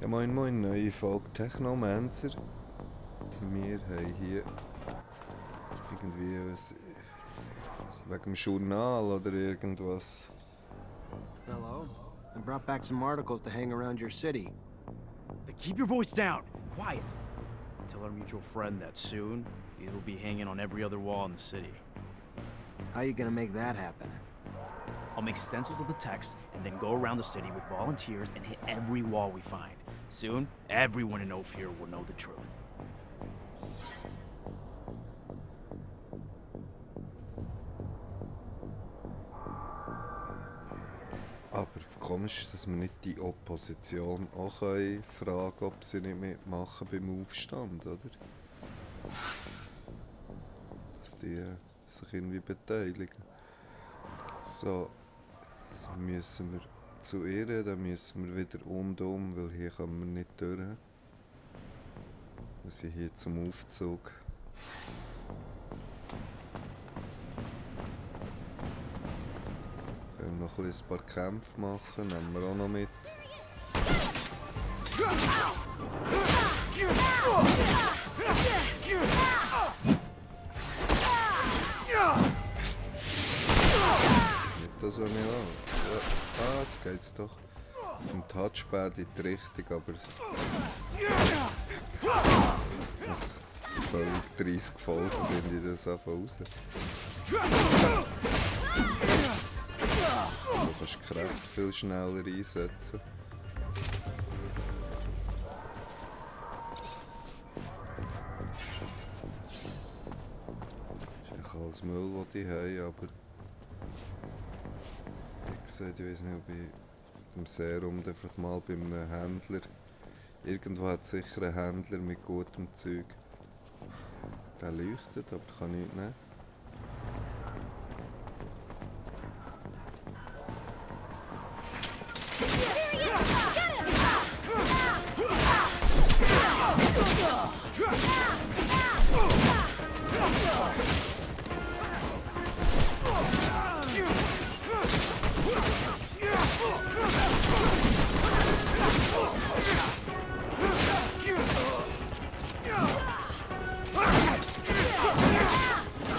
Ja, moin moin, neue Folge Technomancer. Wir haben hier irgendwie wegen dem Journal oder irgendwas. Hello. I brought back some articles to hang around your city. Keep your voice down. Quiet. Tell our mutual friend that soon it'll be hanging on every other wall in the city. How are you gonna make that happen? I'll make stencils of the text and then go around the city with volunteers and hit every wall we find. Soon, everyone in Ophir will know the truth. Aber komisch, dass wir nicht die Opposition auch fragen können, ob sie nicht mitmachen beim Aufstand, oder? Dass die sich irgendwie beteiligen. So, jetzt müssen wir zu ihr, dann müssen wir wieder um, weil hier kommen wir nicht durch. Wir sind hier zum Aufzug. Können wir noch ein paar Kämpfe machen, nehmen wir auch noch mit. Nicht das, was ich will. Ah, jetzt geht's doch. Im Touchpad in die Richtung, aber... Völlig 30 Folgen finde ich das einfach raus. So kannst du die Kräfte viel schneller einsetzen. Das ist eigentlich alles Müll, den die haben, aber... Ich weiß nicht, ob ich mit dem Serum einfach mal bei einem Händler... Irgendwo hat es sicher einen Händler mit gutem Zeug. Der leuchtet, aber kann nichts nehmen.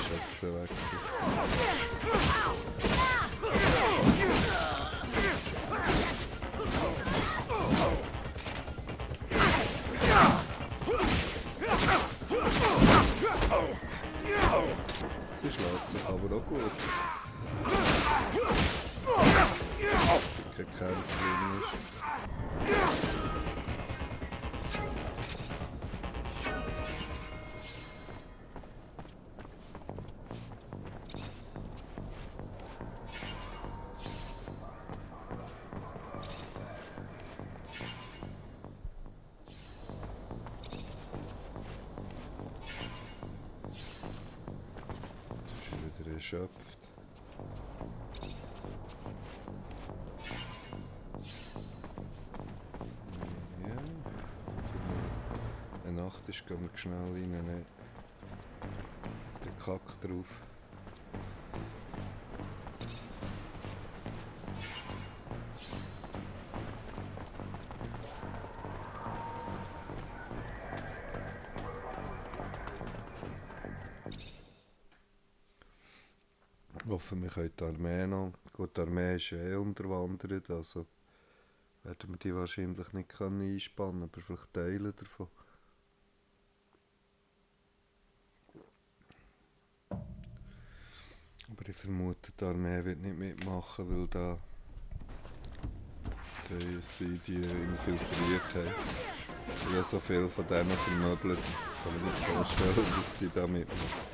Schätze weg. Sie schlägt sich aber auch gut. Dass sie keine Kämpferin ist. Erschöpft. Ja. Wenn Nacht ist, gehen wir schnell rein, nehmen den Kack drauf. Ich hoffe, wir können die Armee noch. Gut, die Armee ist unterwandert, also werden wir die wahrscheinlich nicht einspannen, aber vielleicht Teile davon. Aber ich vermute, die Armee wird nicht mitmachen, weil da sie die infiltriert haben. Ja, so viel von denen vermöbelt, kann ich mir nicht vorstellen, dass sie da mitmachen.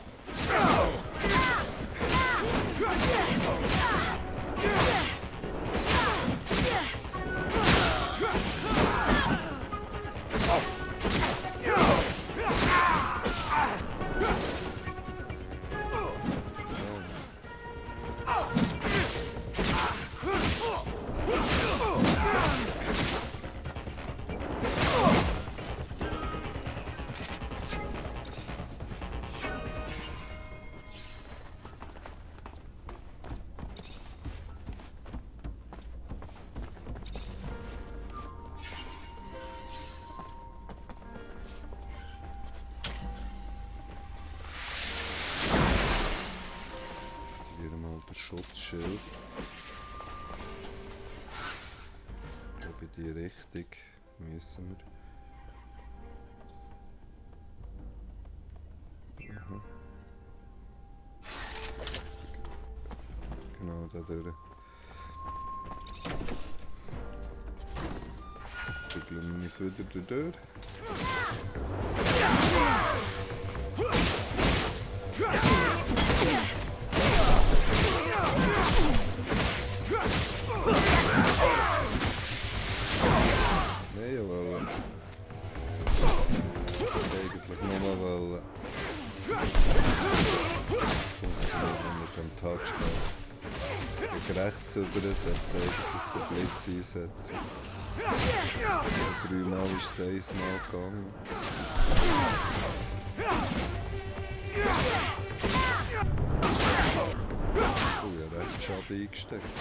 Schutzschild. Ich glaube, in die Richtung müssen wir. Aha. Genau, da durch. Bügeln wir uns wieder durch. Nein, jawohl. Eigentlich nur wollen. Funktioniert mit dem Touchpad. Wenn rechts übersetzen, eigentlich den Blitz einsetzen. 3 Mal ist es 1 Mal gegangen. Oh, ja, recht Schaden eingesteckt.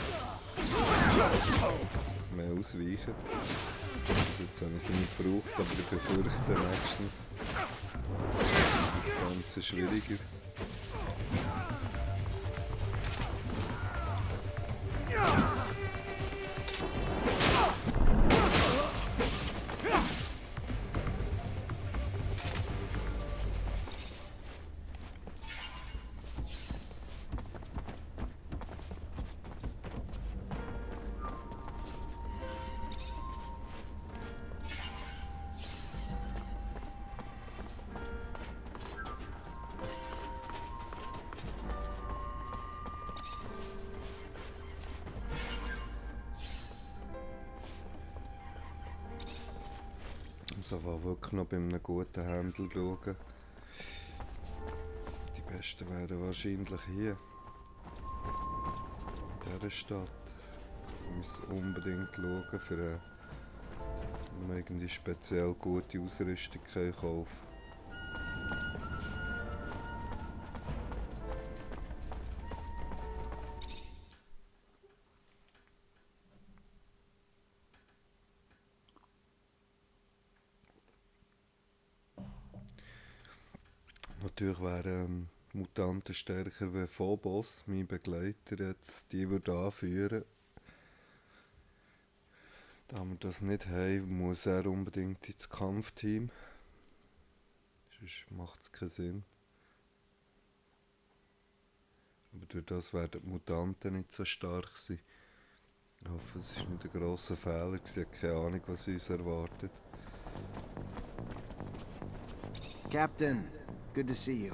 Mehr ausweichen. Also jetzt habe ich sie nicht gebraucht, aber ich befürchte nächstens das Ganze schwieriger. Also wirklich noch bei einem guten Händler schauen. Die besten wären wahrscheinlich hier. In dieser Stadt. Wir müssen unbedingt schauen, für eine irgendwie speziell gute Ausrüstung kaufen. Natürlich wären Mutanten stärker, wenn Phobos, mein Begleiter, jetzt die würde anführen. Da wir das nicht haben, muss er unbedingt ins Kampfteam. Sonst macht es keinen Sinn. Aber durch das werden die Mutanten nicht so stark sein. Ich hoffe, es war nicht ein grosser Fehler. Ich habe keine Ahnung, was uns erwartet. Captain, good to see you.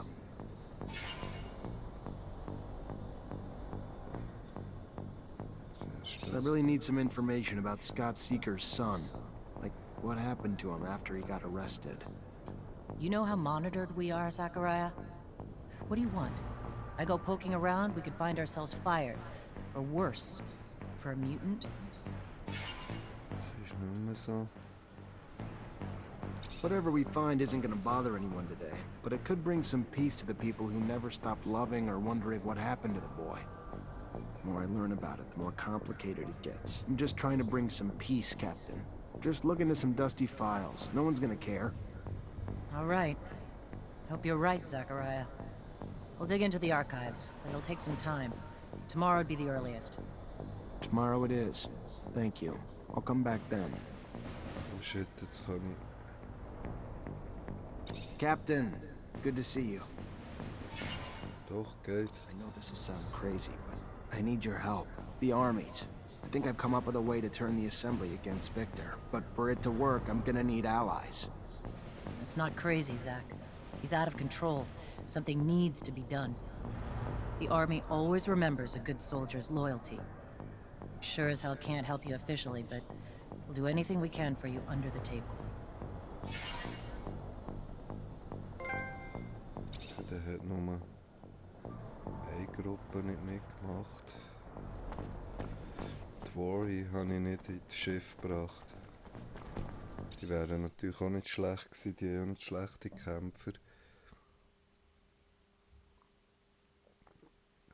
I really need some information about Scott Seeker's son. Like, what happened to him after he got arrested? You know how monitored we are, Zachariah? What do you want? I go poking around, we could find ourselves fired. Or worse, for a mutant? Ist nicht mehr so. Whatever we find isn't gonna bother anyone today, but it could bring some peace to the people who never stopped loving or wondering what happened to the boy. The more I learn about it, the more complicated it gets. I'm just trying to bring some peace, Captain. Just look into some dusty files. No one's gonna care. All right. Hope you're right, Zachariah. We'll dig into the archives, but it'll take some time. Tomorrow would be the earliest. Tomorrow it is. Thank you. I'll come back then. Oh shit, jetzt kann ich. Captain, good to see you. Doch, geht. I know this will sound crazy, but I need your help. The armies. I think I've come up with a way to turn the assembly against Victor, but for it to work, I'm gonna need allies. It's not crazy, Zach. He's out of control. Something needs to be done. The army always remembers a good soldier's loyalty. Sure as hell can't help you officially, but we'll do anything we can for you under the table. Der hat nur eine Gruppe nicht mitgemacht. Die Worry habe ich nicht ins Schiff gebracht. Die wären natürlich auch nicht schlecht gewesen, die haben nicht schlechte Kämpfer.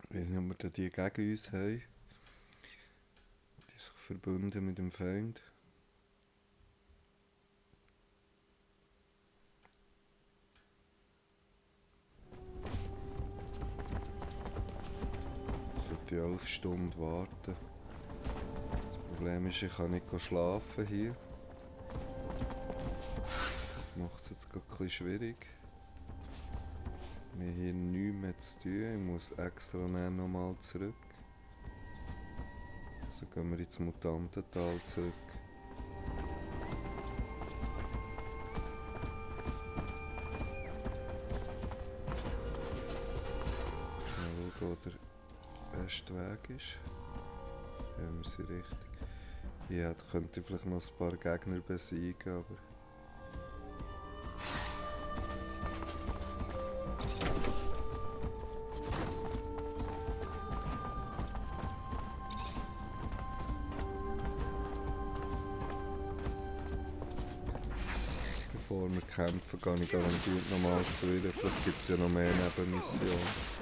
Ich weiß nicht, ob wir die gegen uns haben. Die sich verbünden mit dem Feind. die 11 Stunden warten. Das Problem ist, ich kann nicht schlafen hier. Das macht es jetzt gerade ein bisschen schwierig. Wir haben hier nichts mehr zu tun, ich muss extra nochmal zurück. Also gehen wir ins Mutantental zurück. Mal schauen, wo der beste Weg ist. Ja, wir sind richtig. Ja, da könnte ich vielleicht noch ein paar Gegner besiegen, aber... Bevor wir kämpfen, gehe ich garantiert nochmal zu ihr. Vielleicht gibt es ja noch mehr Nebenmissionen.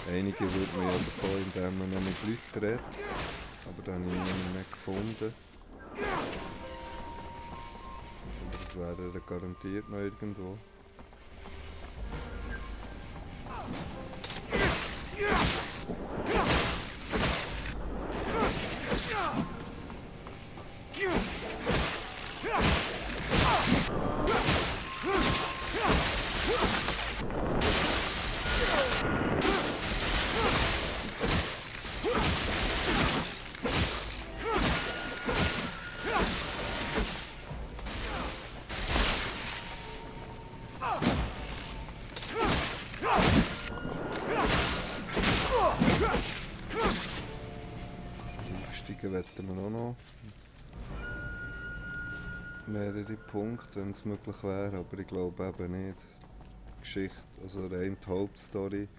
Einige würde man ja bekommen, indem man noch mit Leuten redet. Aber da habe ich niemanden mehr gefunden. Aber das wäre er garantiert noch irgendwo. Wetten wir auch noch mehrere Punkte, wenn es möglich wäre, aber ich glaube eben nicht. Die Geschichte, also rein die Hauptstory,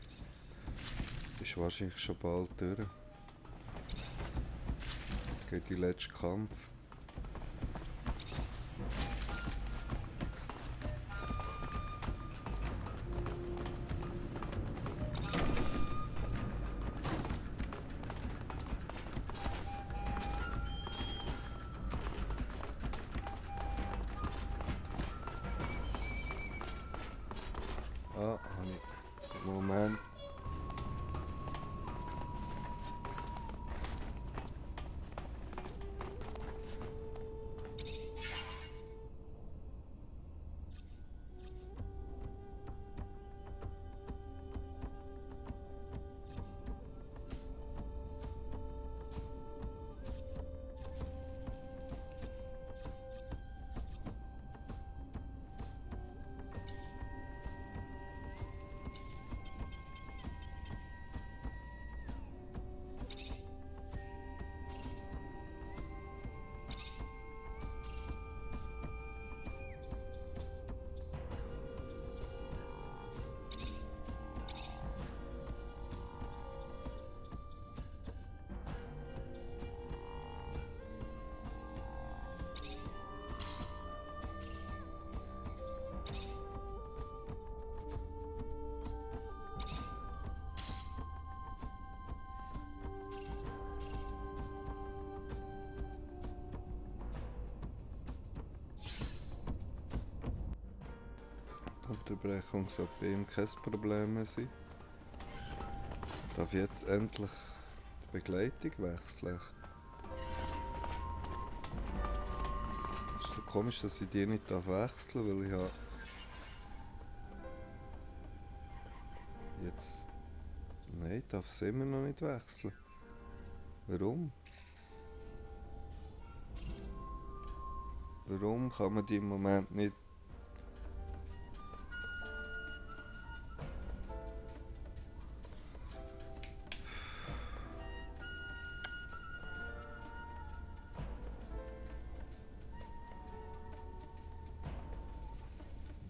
ist wahrscheinlich schon bald durch. Geht die letzte Kampf. Ah, habe ich. Moment. Unterbrechung sollte bei ihm kein Problem mehr sein. Darf ich jetzt endlich die Begleitung wechseln? Es ist so komisch, dass ich die nicht wechseln darf, weil ich habe jetzt... Nein, ich darf sie immer noch nicht wechseln. Warum? Warum kann man die im Moment nicht...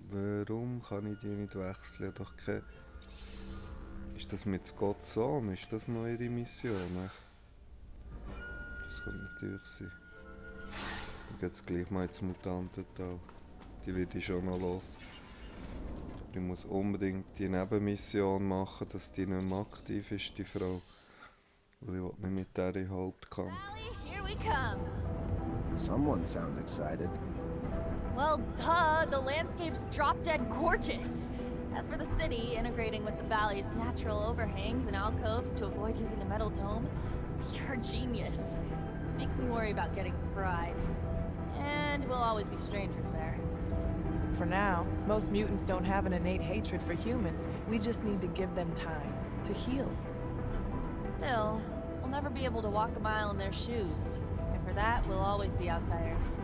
Warum kann ich die nicht wechseln? Doch keine... Ist das mit Gott Sohn? Ist das noch ihre Mission? Das könnte natürlich sein. Ich gehe jetzt gleich mal ins Mutantental. Die wird ich schon noch los. Ich muss unbedingt die Nebenmission machen, dass die nicht mehr aktiv ist, die Frau. Weil ich will nicht mit der in Hauptkampf. Here we come. Someone sounds excited. Well, duh, the landscape's drop-dead gorgeous. As for the city, integrating with the valley's natural overhangs and alcoves to avoid using a metal dome, you're genius. Makes me worry about getting fried. And we'll always be strangers there. For now, most mutants don't have an innate hatred for humans. We just need to give them time to heal. Still, we'll never be able to walk a mile in their shoes. And for that, we'll always be outsiders.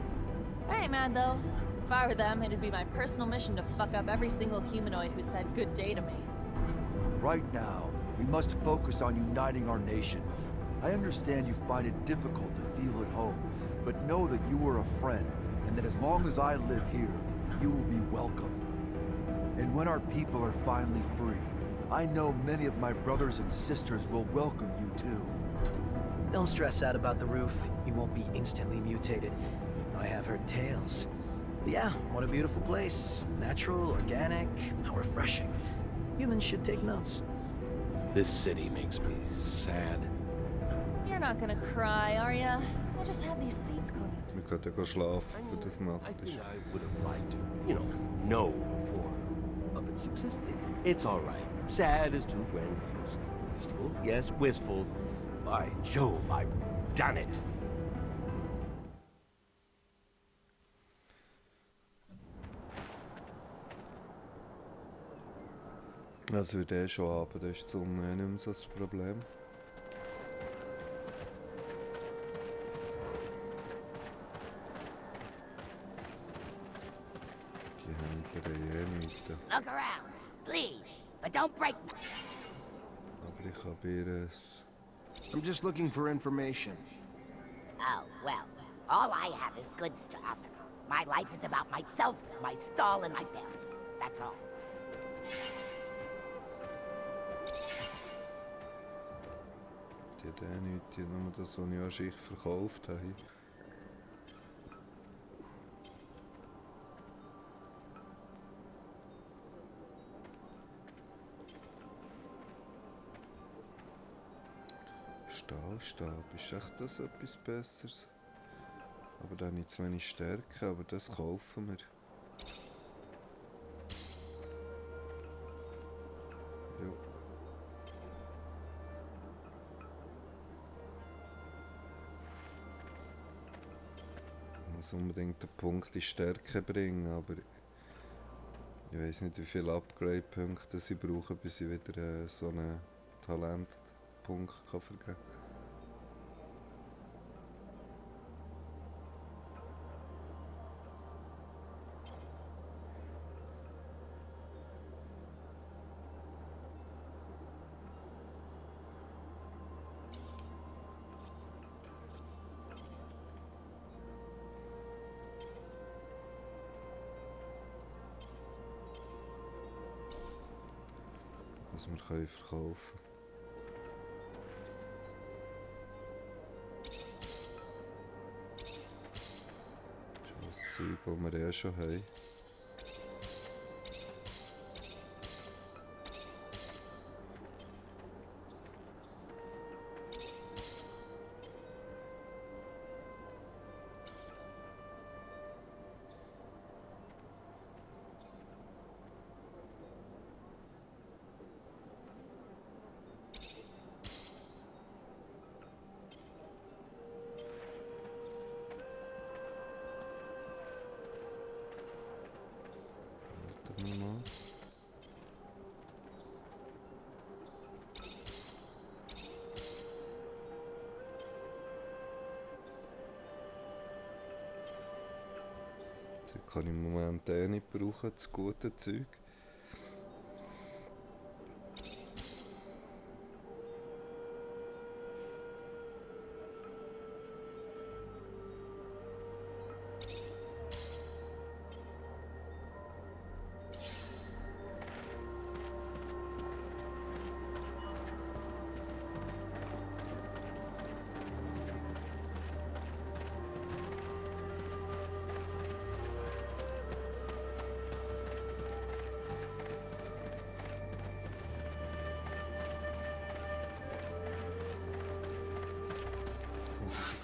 I ain't mad though. If I were them, it'd be my personal mission to fuck up every single humanoid who said good day to me. Right now, we must focus on uniting our nation. I understand you find it difficult to feel at home, but know that you are a friend, and that as long as I live here, you will be welcome. And when our people are finally free, I know many of my brothers and sisters will welcome you too. Don't stress out about the roof. You won't be instantly mutated. I have heard tales. But yeah, what a beautiful place. Natural, organic, how refreshing. Humans should take notes. This city makes me sad. You're not gonna cry, are ya? I just had these seats cleaned. Wir können ja schlafen für das I Nacht. think I would have liked to, know for of its success. It's all right. Sad is too grandiose. Wistful, yes, wistful. By Jove, I've done it. Also wird schon Abend, da ist die Sonne nicht mehr so das Problem. Die Händler haben nichts. Look around, please, but don't break me. Aber ich habe ihr I'm just looking for information. Oh, well, all I have is good stuff. My life is about myself, my stall, and my family. That's all. Die hat auch nichts, die hat nur das, was ich an sich verkauft habe. Stahlstab, ist echt das etwas Besseres? Aber da habe ich zu wenig Stärke, aber das kaufen wir. Jo. Ich muss unbedingt den Punkt in Stärke bringen, aber ich weiß nicht, wie viele Upgrade-Punkte ich brauche, bis ich wieder so einen Talentpunkt vergeben kann. Was wir können verkaufen. Das ist das Zeug, das wir schon haben. Mal. Das kann ich im Moment nicht brauchen, das gute Zeug.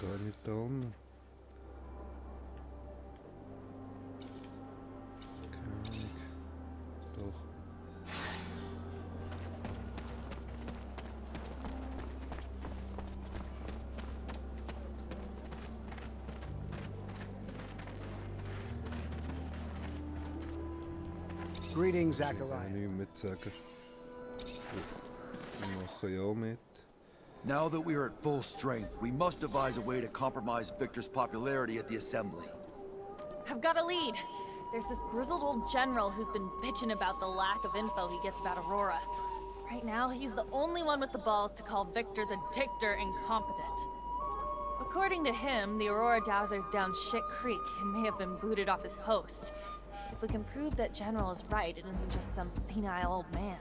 Gar nicht da unten. Keine Ahnung. Doch. Greetings, Ich kann Zachariah. nichts mehr zu sagen. Wir machen ja auch mit. Now that we are at full strength, we must devise a way to compromise Victor's popularity at the Assembly. I've got a lead. There's this grizzled old general who's been bitching about the lack of info he gets about Aurora. Right now, he's the only one with the balls to call Victor the Dictator incompetent. According to him, the Aurora Dowser's down shit creek and may have been booted off his post. If we can prove that General is right and isn't just some senile old man,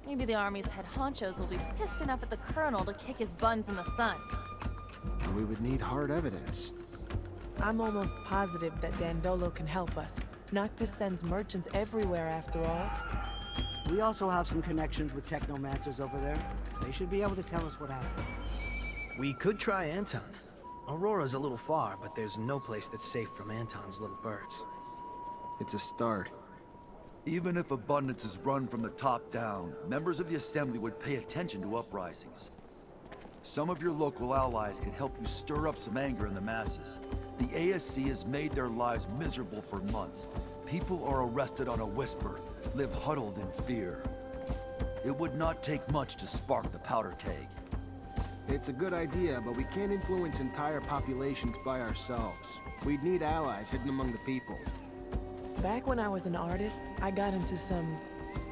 maybe the Army's head honchos will be pissed enough at the Colonel to kick his buns in the sun. We would need hard evidence. I'm almost positive that Dandolo can help us. Noctis sends merchants everywhere, after all. We also have some connections with Technomancers over there. They should be able to tell us what happened. We could try Anton. Aurora's a little far, but there's no place that's safe from Anton's little birds. It's a start. Even if abundance is run from the top down, members of the Assembly would pay attention to uprisings. Some of your local allies can help you stir up some anger in the masses. The ASC has made their lives miserable for months. People are arrested on a whisper, live huddled in fear. It would not take much to spark the powder keg. It's a good idea, but we can't influence entire populations by ourselves. We'd need allies hidden among the people. Back when I was an artist, I got into some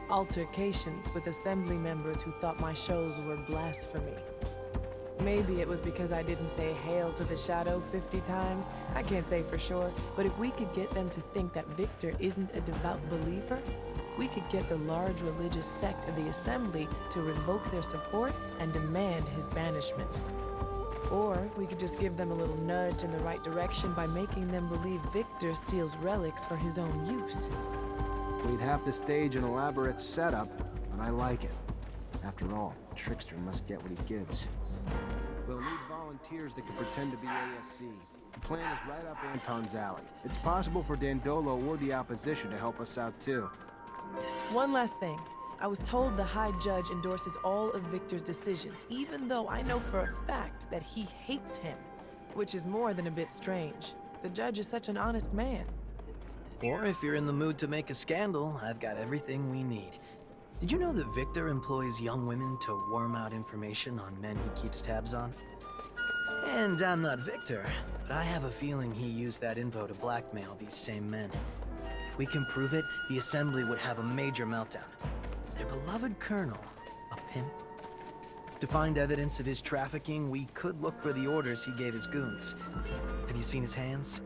altercations with Assembly members who thought my shows were blasphemy. Maybe it was because I didn't say "Hail to the Shadow" 50 times. I can't say for sure, but if we could get them to think that Victor isn't a devout believer, we could get the large religious sect of the Assembly to revoke their support and demand his banishment. Or we could just give them a little nudge in the right direction by making them believe Victor steals relics for his own use. We'd have to stage an elaborate setup, but I like it. After all, a trickster must get what he gives. We'll need volunteers that can pretend to be ASC. The plan is right up Anton's alley. It's possible for Dandolo or the opposition to help us out too. One last thing. I was told the High Judge endorses all of Victor's decisions, even though I know for a fact that he hates him, which is more than a bit strange. The judge is such an honest man. Or if you're in the mood to make a scandal, I've got everything we need. Did you know that Victor employs young women to worm out information on men he keeps tabs on? And I'm not Victor, but I have a feeling he used that info to blackmail these same men. If we can prove it, the Assembly would have a major meltdown. Their beloved colonel, a pimp. To find evidence of his trafficking, we could look for the orders he gave his goons. Have you seen his hands?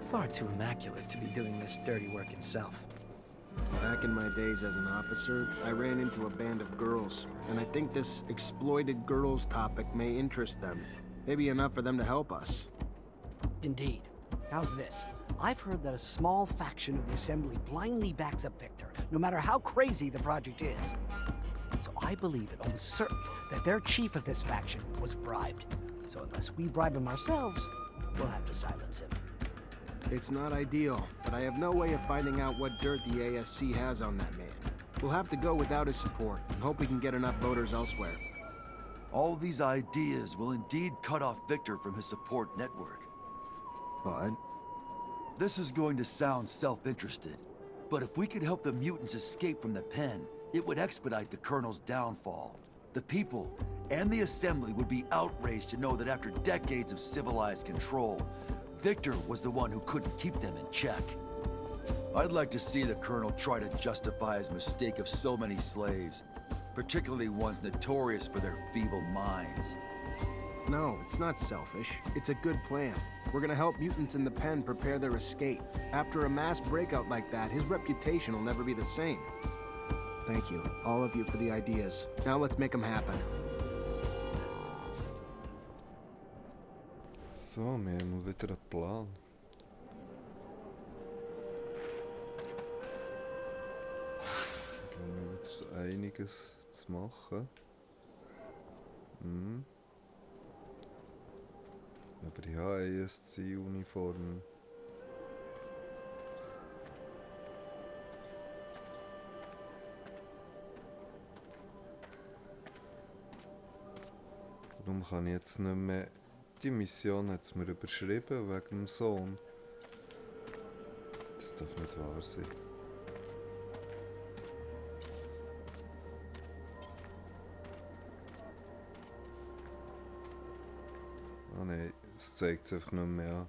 Far too immaculate to be doing this dirty work himself. Back in my days as an officer, I ran into a band of girls, and I think this exploited girls topic may interest them. Maybe enough for them to help us. Indeed. How's this? I've heard that a small faction of the Assembly blindly backs up Victor, no matter how crazy the project is. So I believe it almost certain that their chief of this faction was bribed. So unless we bribe him ourselves, we'll have to silence him. It's not ideal, but I have no way of finding out what dirt the ASC has on that man. We'll have to go without his support and hope we can get enough voters elsewhere. All these ideas will indeed cut off Victor from his support network. But this is going to sound self-interested, but if we could help the mutants escape from the pen, it would expedite the Colonel's downfall. The people and the Assembly would be outraged to know that after decades of civilized control, Victor was the one who couldn't keep them in check. I'd like to see the Colonel try to justify his mistake of so many slaves, particularly ones notorious for their feeble minds. no, it's not selfish. It's a good plan. We're gonna help mutants in the pen prepare their escape. After a mass breakout like that, his reputation will never be the same. Thank you, all of you, for the ideas. Now let's make them happen. So, wir haben wieder einen Plan. Wir haben wieder so einiges zu machen. Aber ich habe eine ESC-Uniform. Darum kann ich jetzt nicht mehr... Die Mission hat es mir überschrieben wegen dem Sohn. Das darf nicht wahr sein. Nein, es zeigt es einfach nicht mehr an.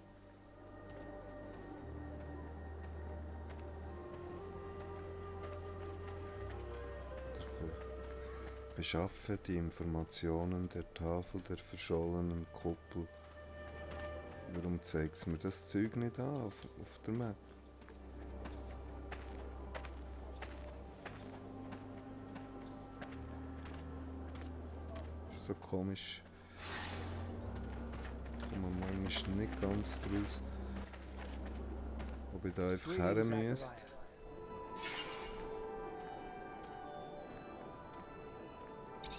Beschaffe die Informationen der Tafel der verschollenen Kuppel. Warum zeigt es mir das Zeug nicht an auf der Map? So komisch. Kommt man manchmal nicht ganz draus. Ob ich da einfach her müsste.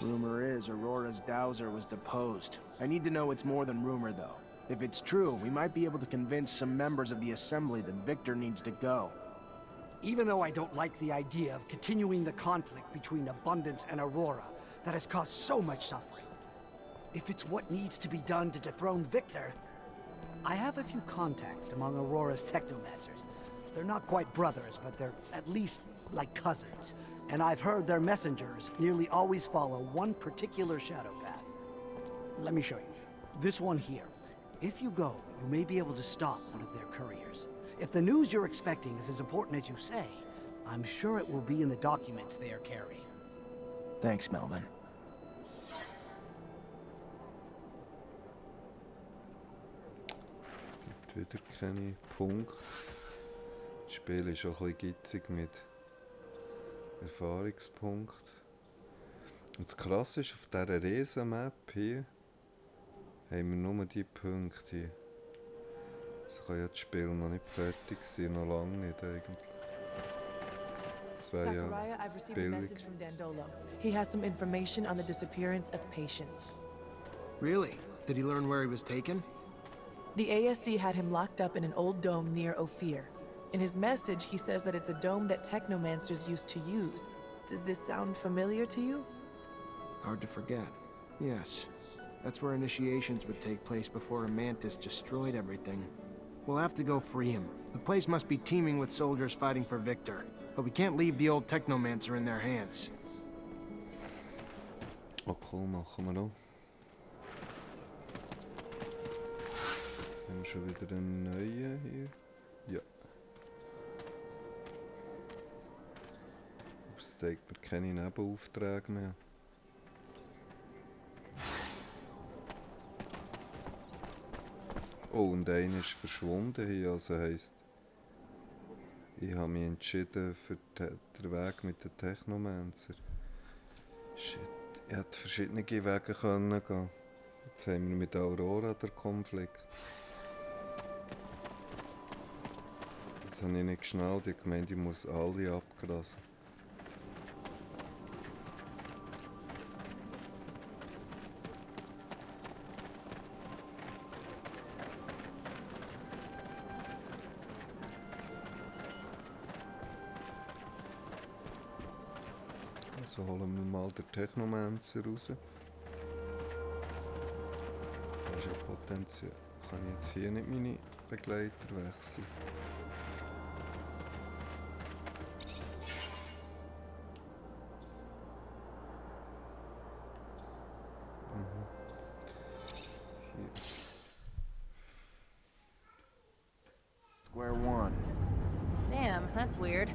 Rumor is Aurora's dowser was deposed. I need to know it's more than rumor, though. If it's true, we might be able to convince some members of the Assembly that Victor needs to go. Even though I don't like the idea of continuing the conflict between Abundance and Aurora that has caused so much suffering, if it's what needs to be done to dethrone Victor, I have a few contacts among Aurora's Technomancers. They're not quite brothers, but they're at least like cousins. And I've heard their messengers nearly always follow one particular shadow path. Let me show you. This one here. If you go, you may be able to stop one of their couriers. If the news you're expecting is as important as you say, I'm sure it will be in the documents they are carrying. Thanks, Melvin. Gibt wieder keine Punkte. Das Spiel ist auch ein bisschen gitzig mit Erfahrungspunkten. Und das Krasse ist, auf dieser Riesen-Map hier haben wir nur die Punkte hier. Also kann ja das Spiel noch nicht fertig sein, noch lange nicht eigentlich. Das wäre ja I've received a billig. message from Dandolo. He has some information on the disappearance of patients. Really? Did he learn where he was taken? The ASC had him locked up in an old dome near Ophir. In his message, he says that it's a dome that Technomancers used to use. Does this sound familiar to you? Hard to forget. Yes. That's where initiations would take place before a mantis destroyed everything. We'll have to go free him. The place must be teeming with soldiers fighting for Victor. But we can't leave the old Technomancer in their hands. Okay, machen wir noch. Haben wir schon wieder einen neuen hier? Ja. Es zeigt mir keine Nebenaufträge mehr. Oh, und einer ist verschwunden hier, also heisst, ich habe mich entschieden für den Weg mit den Technomancer. Shit, ich hätte verschiedene Wege können gehen. Jetzt haben wir mit Aurora den Konflikt. Das habe ich nicht geschnallt, ich gemeint, ich muss alle abgrasen. Also holen wir mal den Technomancer raus. Das ist ja potenziell. Kann ich jetzt hier nicht meine Begleiter wechseln? Square one. Damn, that's weird.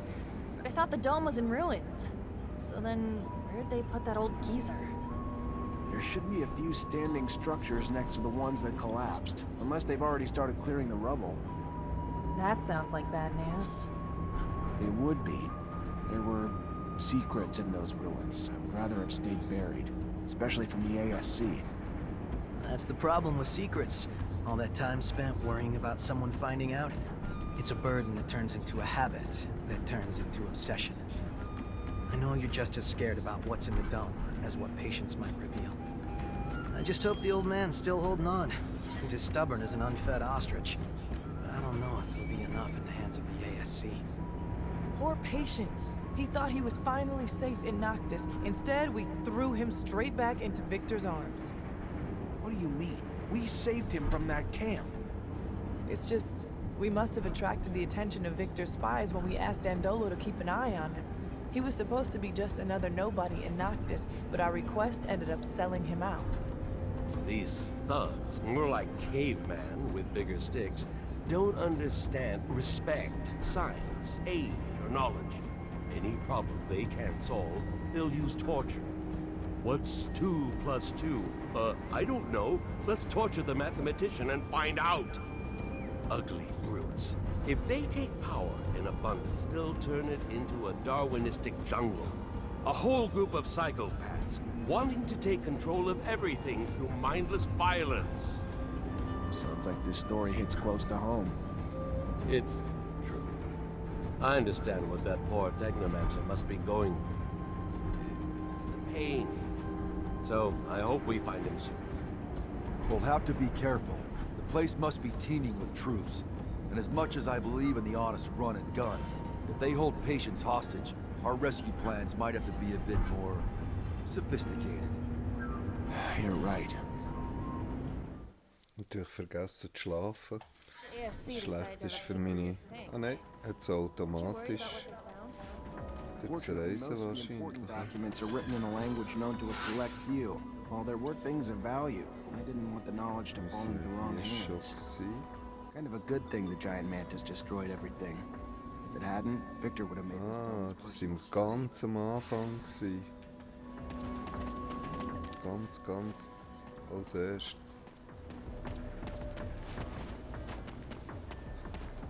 But I thought the dome was in ruins. So then, where'd they put that old geezer? There should be a few standing structures next to the ones that collapsed, unless they've already started clearing the rubble. That sounds like bad news. It would be. There were secrets in those ruins. I'd rather have stayed buried, especially from the ASC. That's the problem with secrets. All that time spent worrying about someone finding out. It's a burden that turns into a habit, that turns into obsession. I know you're just as scared about what's in the dome as what patients might reveal. I just hope the old man's still holding on. He's as stubborn as an unfed ostrich. But I don't know if he'll be enough in the hands of the ASC. Poor Patience. He thought he was finally safe in Noctis. Instead, we threw him straight back into Victor's arms. What do you mean? We saved him from that camp. It's just, we must have attracted the attention of Victor's spies when we asked Dandolo to keep an eye on him. He was supposed to be just another nobody in Noctis, but our request ended up selling him out. These thugs, more like cavemen with bigger sticks, don't understand respect, science, age, or knowledge. Any problem they can't solve, they'll use torture. What's 2 plus 2? I don't know. Let's torture the mathematician and find out. Ugly brutes. If they take power in abundance, they'll turn it into a Darwinistic jungle. A whole group of psychopaths, wanting to take control of everything through mindless violence. Sounds like this story hits close to home. It's true. I understand what that poor Technomancer must be going through. The pain. So, I hope we find him soon. We'll have to be careful. The place must be teeming with troops. And as much as I believe in the honest run and gun, if they hold patients hostage, our rescue plans might have to be a bit more sophisticated. You're right. Natürlich vergessen zu schlafen. Schlecht ist für meine... Ah nein, jetzt automatisch. Durchs Reisen wahrscheinlich. Documents are written in a language known to a select few. While there were things of value, I didn't want the knowledge to fall into the wrong hands. Kind of a good thing the giant mantis destroyed everything. If it hadn't, Victor would have made this Ah, das war ganz am Anfang. Ganz als erstes.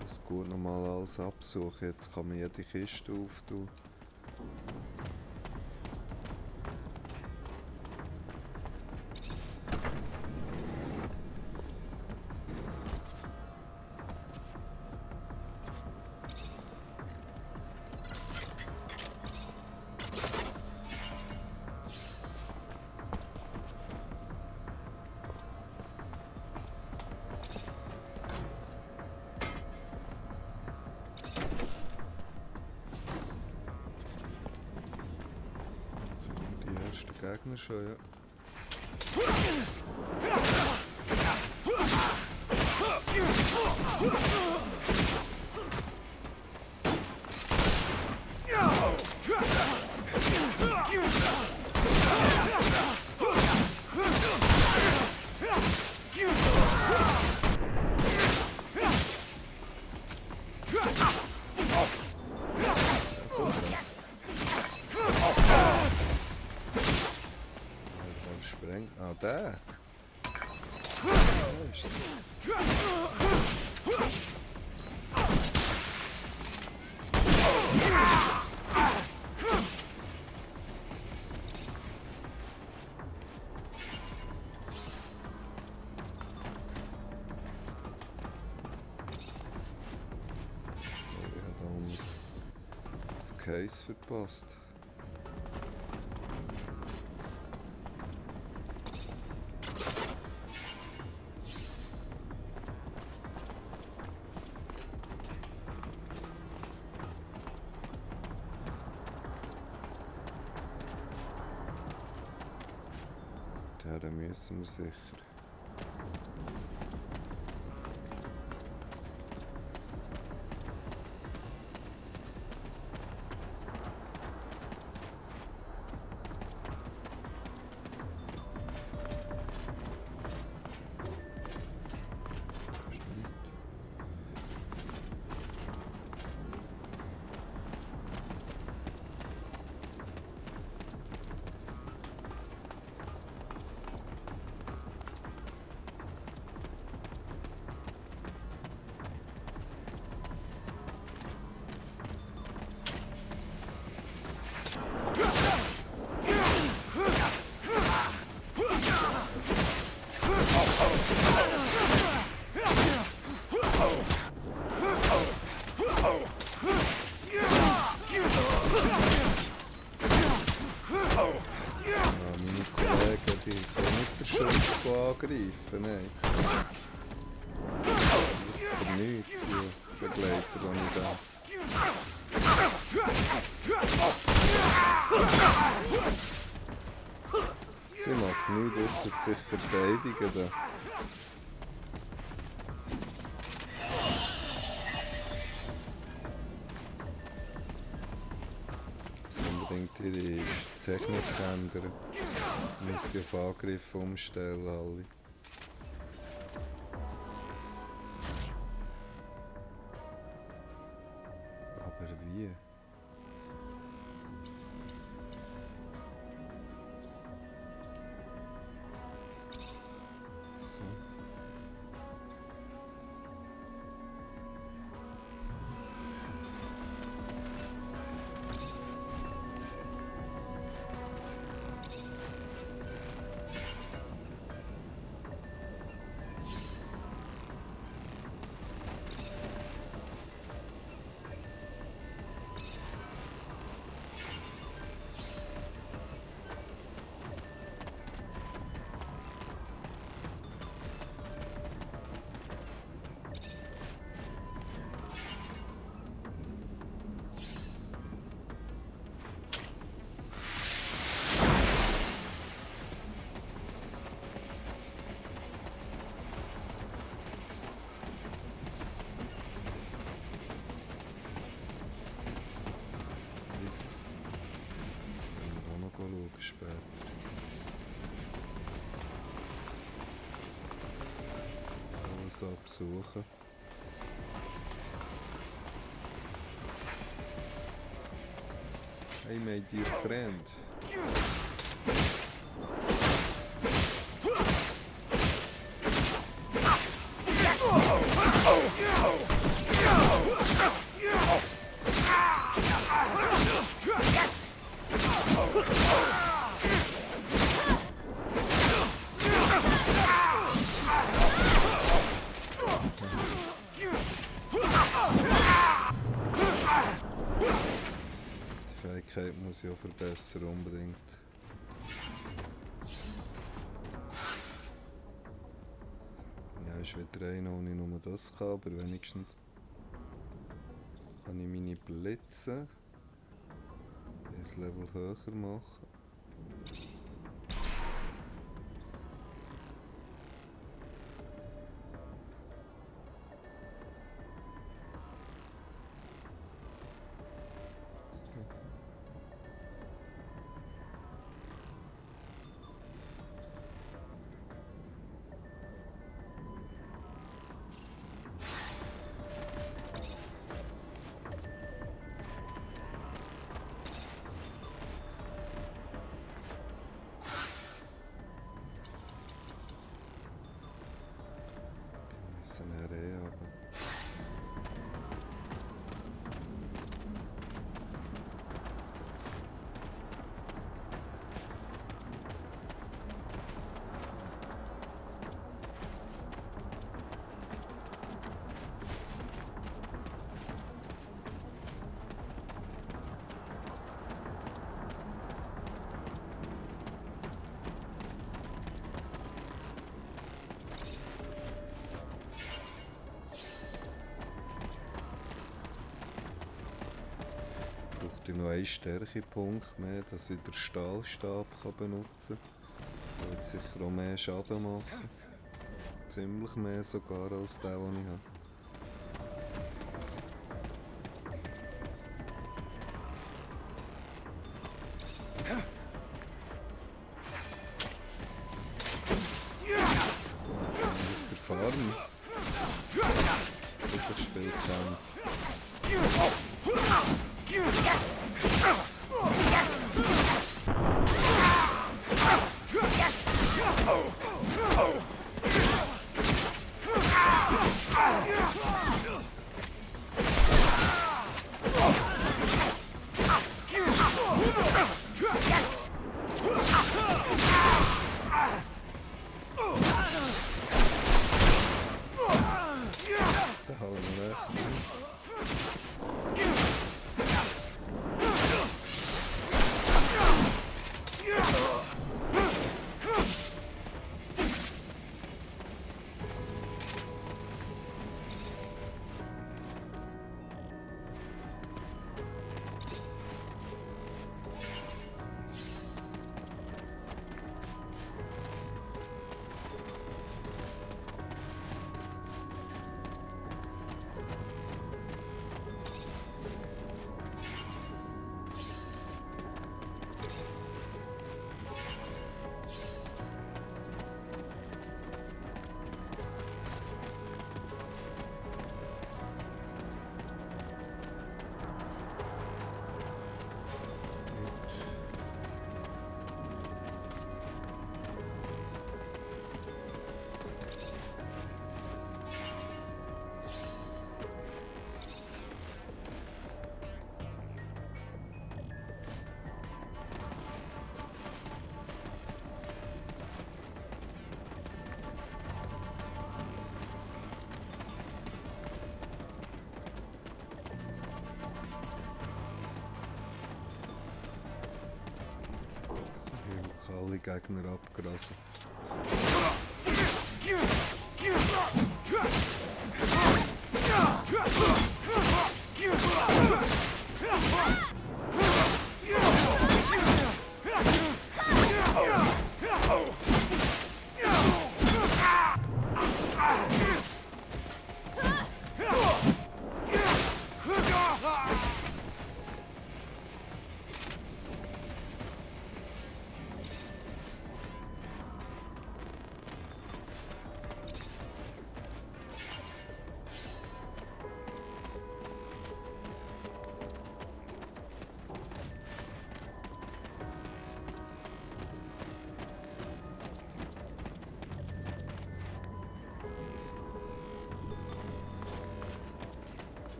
Das gut nochmal alles absuchen. Jetzt kann man jede Kiste auftun. Gegner schon, ja. Der. Das Case verpasst. Ja, da müssen wir sicher. Angreifen, nein. Für nichts, die Begleiter, die ich da... Sie macht nichts, ausser sich verteidigen. Da. könnte ihre Technik ändern. Müsste auf Angriff umstellen alle. Aber wie? So. Später. Alles absuchen. Hey, my dear friend. Muss ich auch verbessern, unbedingt. Ja, ist wieder einer, wo ich nur das kann, aber wenigstens kann ich meine Blitze ein Level höher machen. Noch einen Stärkepunkt mehr, dass ich den Stahlstab benutzen kann. Der wird sicher auch mehr Schaden machen. Ziemlich mehr sogar als der, den ich habe. Mit der Farm. Wirklich viel Kampf. alle Gegner abgerissen.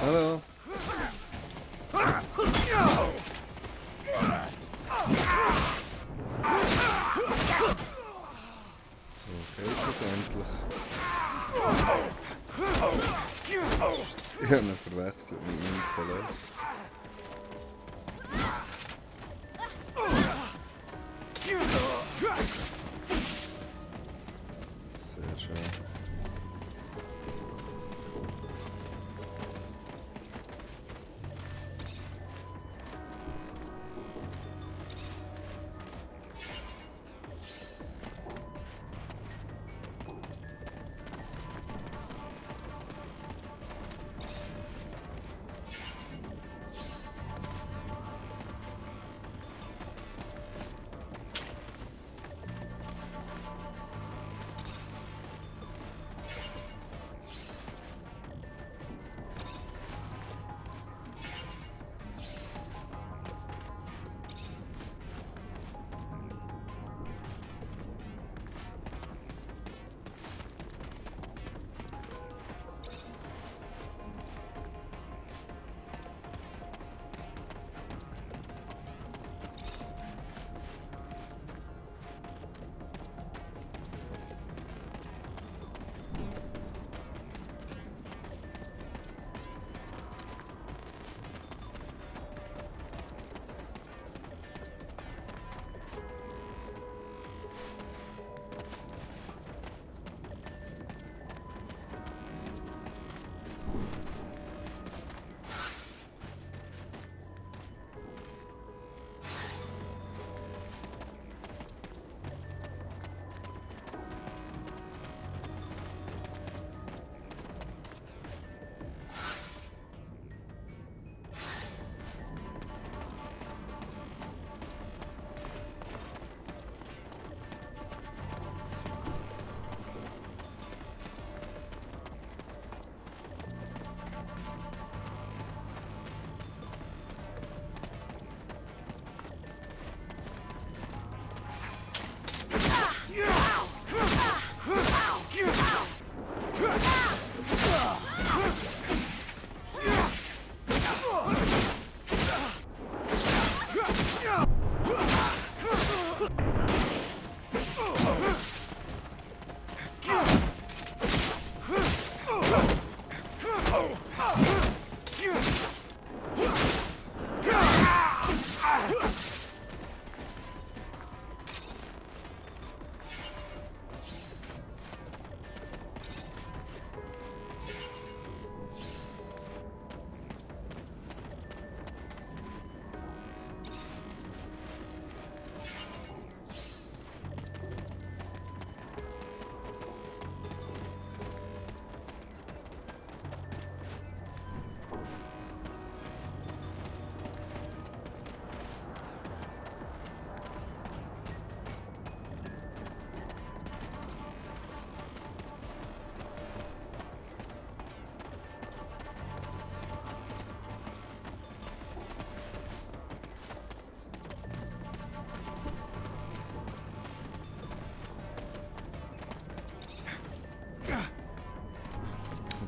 Hallo. So, geht das endlich. Ich habe ihn verwechselt mit meinem Kollegen. Sehr schön.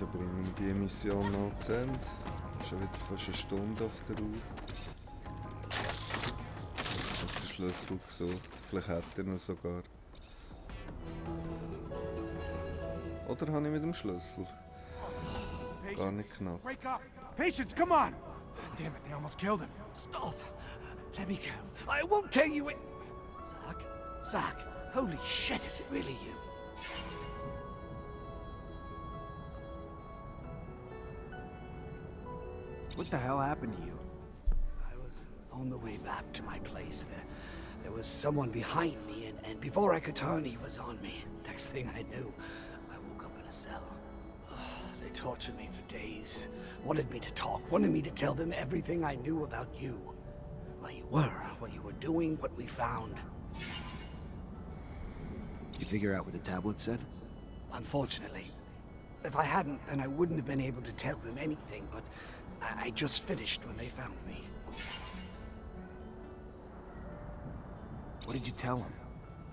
dann bringen wir die Mission noch zu Ende. Schon wieder fast eine Stunde auf der Uhr. Jetzt habe ich den Schlüssel gesucht. Vielleicht hat er ihn sogar. Oder habe ich mit dem Schlüssel? Gar nicht knapp. Wake up! Patience, come on! Damn it, they almost killed him. Stop! Let me go. I won't tell you it. Zach, holy shit, is it really you? What the hell happened to you? I was on the way back to my place. There was someone behind me, and before I could turn, he was on me. Next thing I knew, I woke up in a cell. They tortured me for days. Wanted me to talk, wanted me to tell them everything I knew about you. Where you were, what you were doing, what we found. You figure out what the tablet said? Unfortunately. If I hadn't, then I wouldn't have been able to tell them anything, but I just finished when they found me. What did you tell him?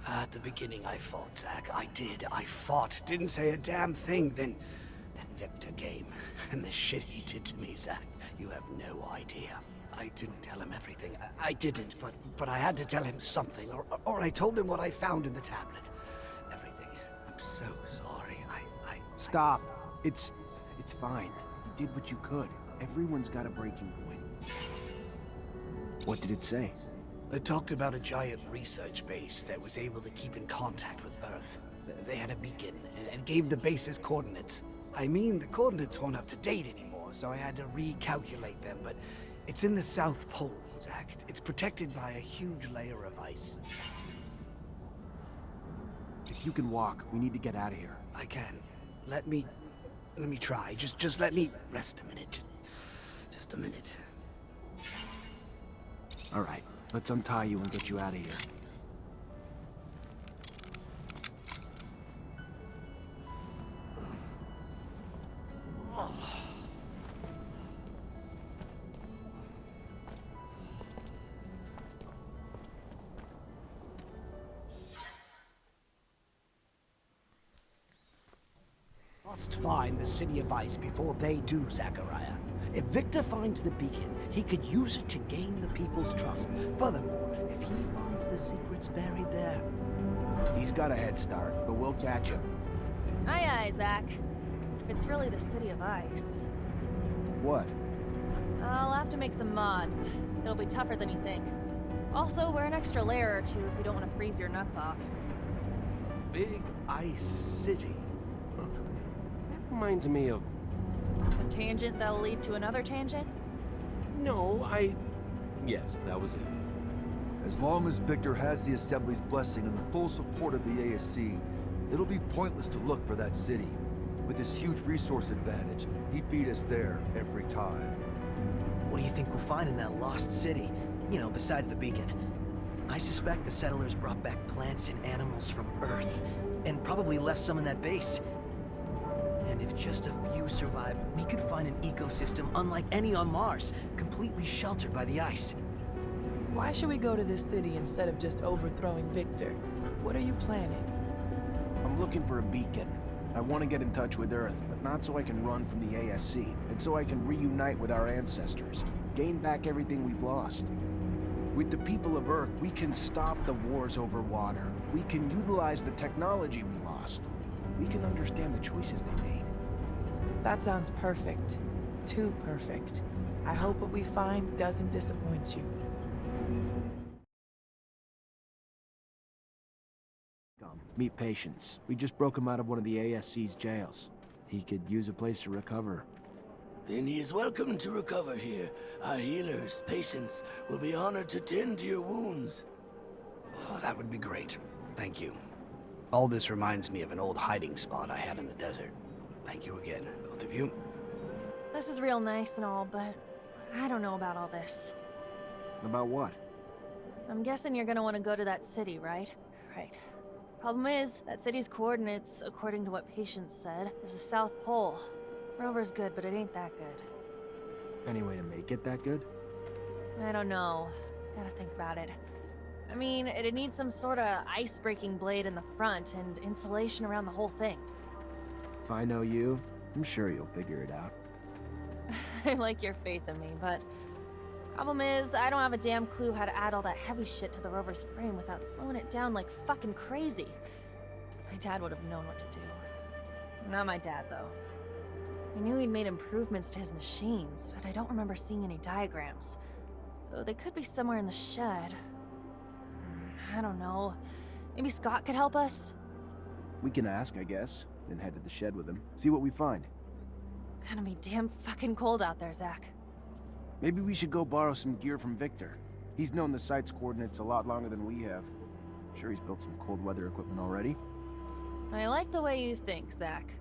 At the beginning I fought, Zach. I did. I fought. Didn't say a damn thing. Then Victor came. And the shit he did to me, Zach, you have no idea. I didn't tell him everything. I didn't, but I had to tell him something. Or I told him what I found in the tablet. Everything. I'm so sorry. Stop. It's fine. You did what you could. Everyone's got a breaking point. What did it say? It talked about a giant research base that was able to keep in contact with Earth. They had a beacon and gave the base's coordinates. I mean, the coordinates weren't up to date anymore, so I had to recalculate them, but it's in the South Pole, Zach. It's protected by a huge layer of ice. If you can walk, we need to get out of here. I can. Let me try. Just let me rest a minute. Just a minute. All right, let's untie you and get you out of here. Must find the City of Ice before they do, Zachariah. If Victor finds the beacon, he could use it to gain the people's trust. Furthermore, if he finds the secrets buried there... He's got a head start, but we'll catch him. Aye, aye, Zach. If it's really the City of Ice. What? I'll have to make some mods. It'll be tougher than you think. Also, wear an extra layer or two if you don't want to freeze your nuts off. Big Ice City. Huh. That reminds me of... A tangent that'll lead to another tangent? No, Yes, that was it. As long as Victor has the Assembly's blessing and the full support of the ASC, it'll be pointless to look for that city. With his huge resource advantage, he beat us there every time. What do you think we'll find in that lost city? You know, besides the beacon. I suspect the settlers brought back plants and animals from Earth, and probably left some in that base. And if just a few survived, we could find an ecosystem unlike any on Mars, completely sheltered by the ice. Why should we go to this city instead of just overthrowing Victor? What are you planning? I'm looking for a beacon. I want to get in touch with Earth, but not so I can run from the ASC, and so I can reunite with our ancestors, gain back everything we've lost. With the people of Earth, we can stop the wars over water. We can utilize the technology we lost. We can understand the choices they made. That sounds perfect. Too perfect. I hope what we find doesn't disappoint you. Meet Patience. We just broke him out of one of the ASC's jails. He could use a place to recover. Then he is welcome to recover here. Our healers, Patience, will be honored to tend to your wounds. Oh, that would be great. Thank you. All this reminds me of an old hiding spot I had in the desert. Thank you again, both of you. This is real nice and all, but I don't know about all this. About what? I'm guessing you're gonna want to go to that city, right? Right. Problem is, that city's coordinates, according to what Patience said, is the South Pole. Rover's good, but it ain't that good. Any way to make it that good? I don't know. Gotta think about it. I mean, it'd need some sort of ice-breaking blade in the front and insulation around the whole thing. If I know you, I'm sure you'll figure it out. I like your faith in me, but problem is, I don't have a damn clue how to add all that heavy shit to the rover's frame without slowing it down like fucking crazy. My dad would have known what to do. Not my dad, though. I knew he'd made improvements to his machines, but I don't remember seeing any diagrams. Though they could be somewhere in the shed. I don't know. Maybe Scott could help us? We can ask, I guess, then head to the shed with him. See what we find. Gonna be damn fucking cold out there, Zach. Maybe we should go borrow some gear from Victor. He's known the site's coordinates a lot longer than we have. Sure, he's built some cold weather equipment already. I like the way you think, Zach.